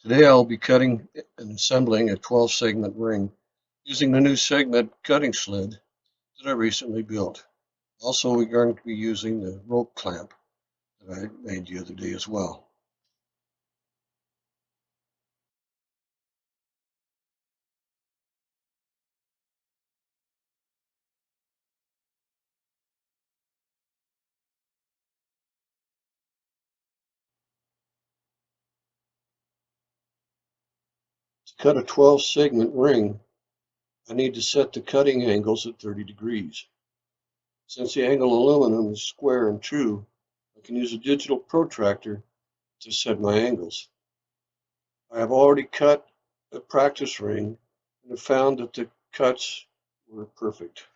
Today I'll be cutting and assembling a 12-segment ring using the new segment cutting sled that I recently built. Also, we're going to be using the rope clamp that I made the other day as well. To cut a 12-segment ring, I need to set the cutting angles at 30 degrees. Since the angle aluminum is square and true, I can use a digital protractor to set my angles. I have already cut a practice ring and have found that the cuts were perfect.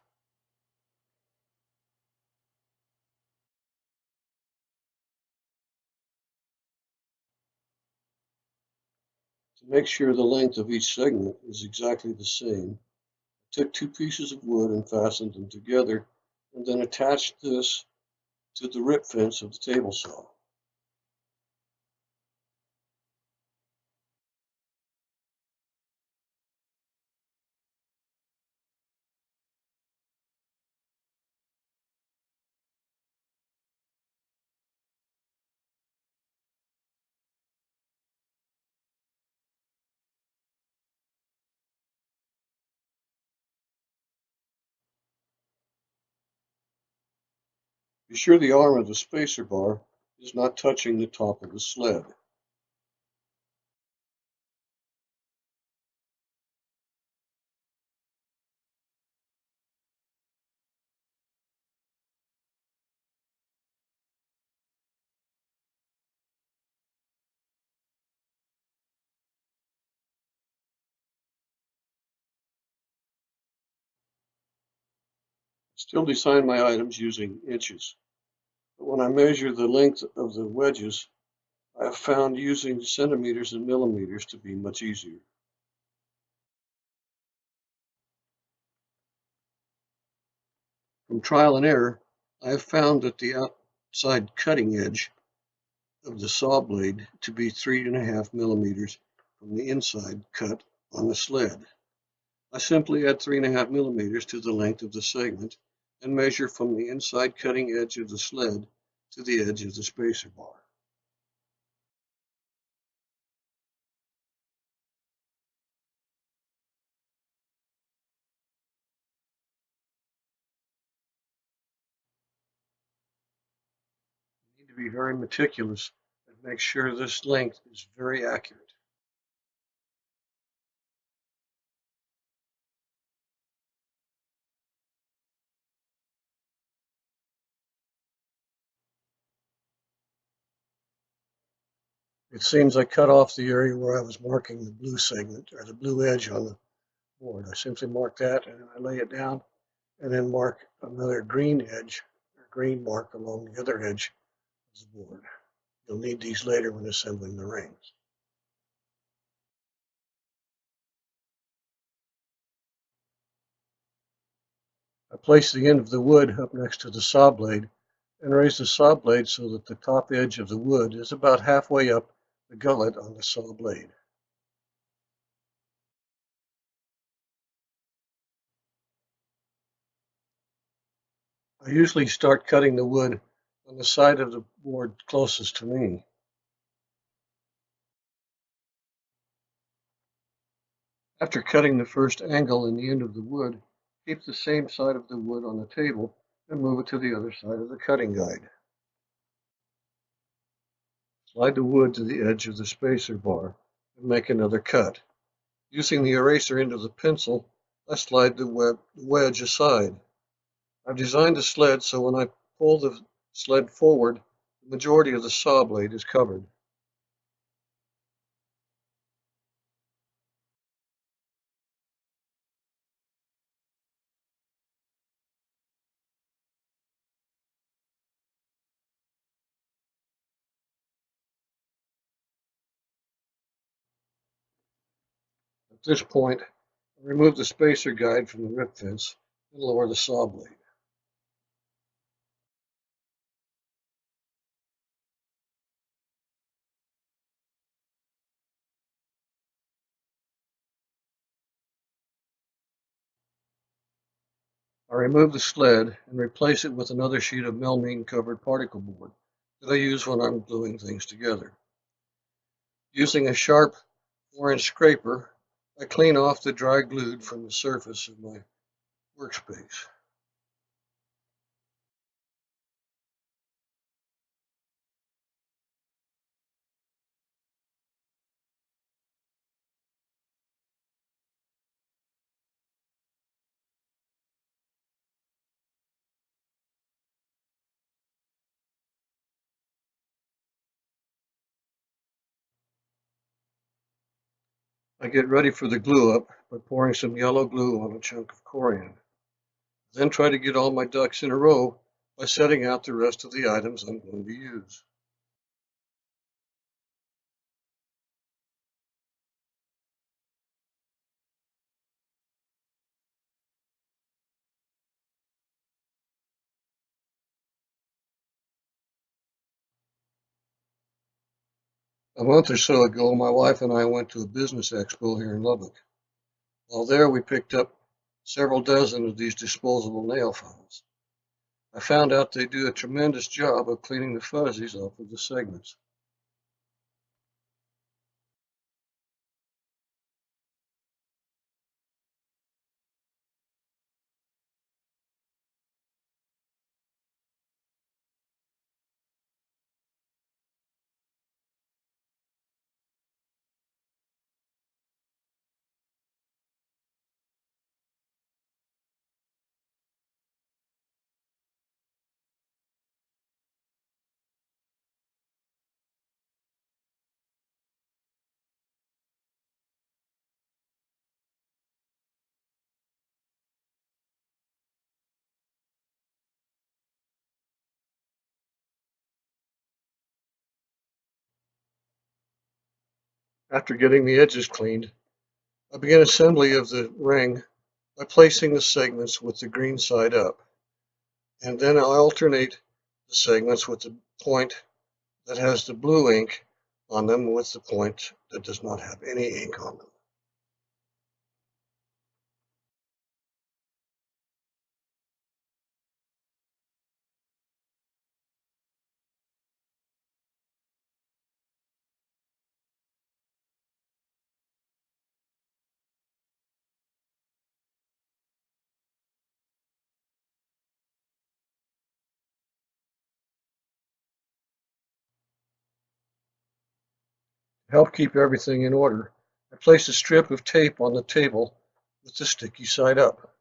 To make sure the length of each segment is exactly the same, I took two pieces of wood and fastened them together, and then attached this to the rip fence of the table saw. Be sure the arm of the spacer bar is not touching the top of the sled. I still design my items using inches, but when I measure the length of the wedges, I have found using centimeters and millimeters to be much easier. From trial and error, I have found that the outside cutting edge of the saw blade to be 3.5 millimeters from the inside cut on the sled. I simply add 3.5 millimeters to the length of the segment and measure from the inside cutting edge of the sled to the edge of the spacer bar. You need to be very meticulous and make sure this length is very accurate. It seems I cut off the area where I was marking the blue segment or the blue edge on the board. I simply mark that and then I lay it down and then mark another green edge or green mark along the other edge of the board. You'll need these later when assembling the rings. I place the end of the wood up next to the saw blade and raise the saw blade so that the top edge of the wood is about halfway up the gullet on the saw blade. I usually start cutting the wood on the side of the board closest to me. After cutting the first angle in the end of the wood, keep the same side of the wood on the table and move it to the other side of the cutting guide. Slide the wood to the edge of the spacer bar and make another cut. Using the eraser end of the pencil, I slide the wedge aside. I've designed the sled so when I pull the sled forward, the majority of the saw blade is covered. At this point, I remove the spacer guide from the rip fence and lower the saw blade. remove the sled and replace it with another sheet of melamine covered particle board that I use when I'm gluing things together. Using a sharp 4-inch scraper, I clean off the dry glue from the surface of my workspace. I get ready for the glue up by pouring some yellow glue on a chunk of corian. Then try to get all my ducks in a row by setting out the rest of the items I'm going to use. A month or so ago, my wife and I went to a business expo here in Lubbock. While there, we picked up several dozen of these disposable nail files. I found out they do a tremendous job of cleaning the fuzzies off of the segments. After getting the edges cleaned, I begin assembly of the ring by placing the segments with the green side up, and then I alternate the segments with the point that has the blue ink on them with the point that does not have any ink on them. To help keep everything in order, I place a strip of tape on the table with the sticky side up.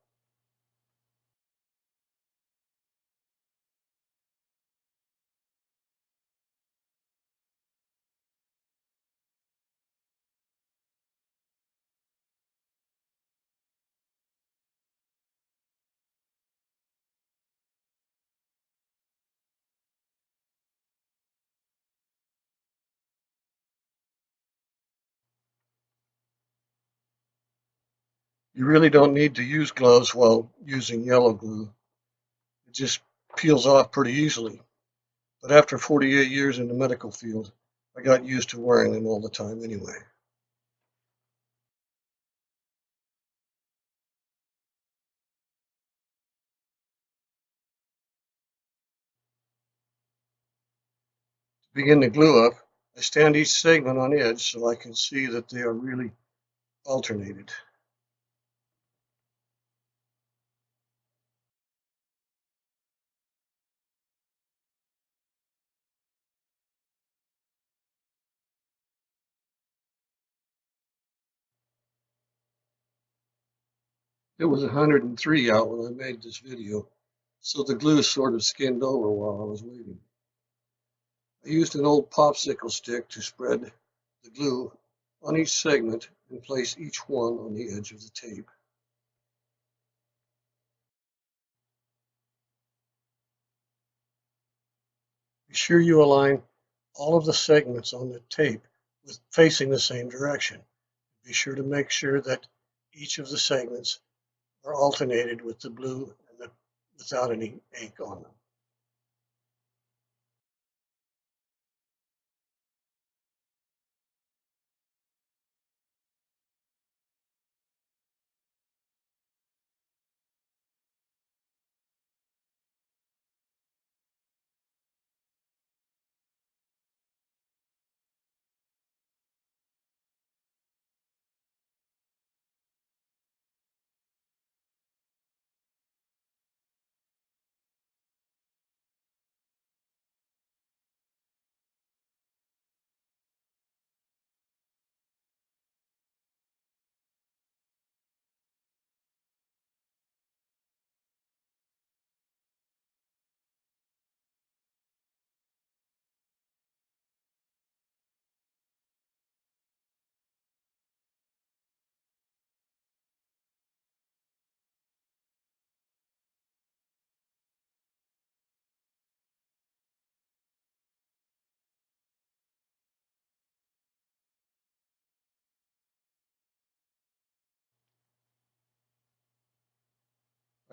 You really don't need to use gloves while using yellow glue. It just peels off pretty easily. But after 48 years in the medical field, I got used to wearing them all the time anyway. To begin the glue up, I stand each segment on edge so I can see that they are really alternated. It was 103 out when I made this video, so the glue sort of skinned over while I was waiting. I used an old popsicle stick to spread the glue on each segment and place each one on the edge of the tape. Be sure you align all of the segments on the tape with facing the same direction. Be sure to make sure that each of the segments are alternated with the blue and without any ink on them.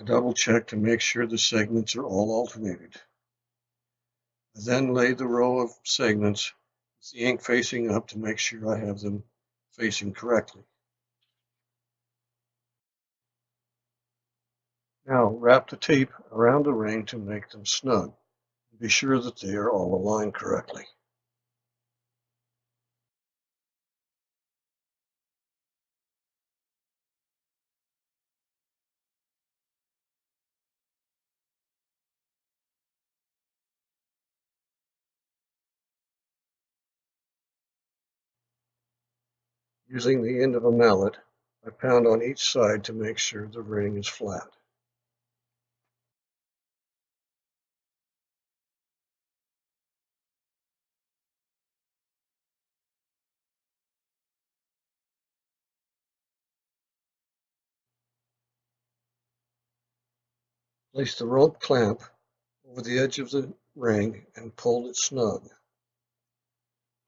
I double check to make sure the segments are all alternated. I then lay the row of segments with the ink facing up to make sure I have them facing correctly. Now wrap the tape around the ring to make them snug. Be sure that they are all aligned correctly. Using the end of a mallet, I pound on each side to make sure the ring is flat. Place the rope clamp over the edge of the ring and pull it snug.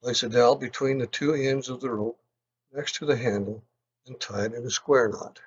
Place a dowel between the two ends of the rope next to the handle and tie it in a square knot.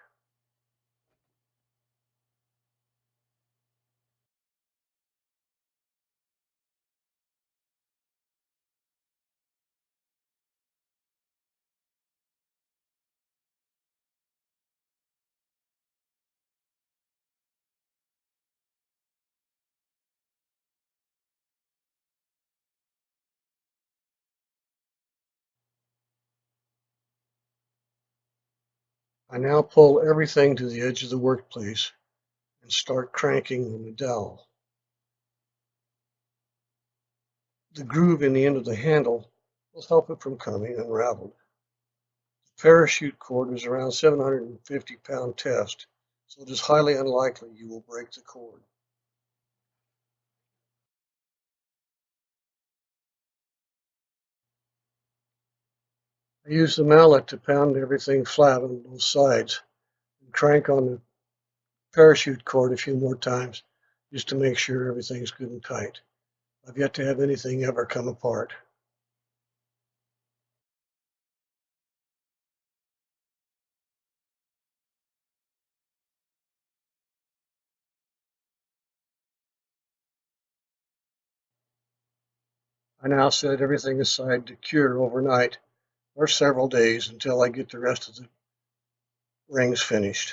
I now pull everything to the edge of the workpiece and start cranking on the dowel. The groove in the end of the handle will help it from coming unraveled. The parachute cord is around 750-pound test, so it is highly unlikely you will break the cord. I use the mallet to pound everything flat on both sides and crank on the parachute cord a few more times just to make sure everything's good and tight. I've yet to have anything ever come apart. I now set everything aside to cure overnight or several days until I get the rest of the rings finished.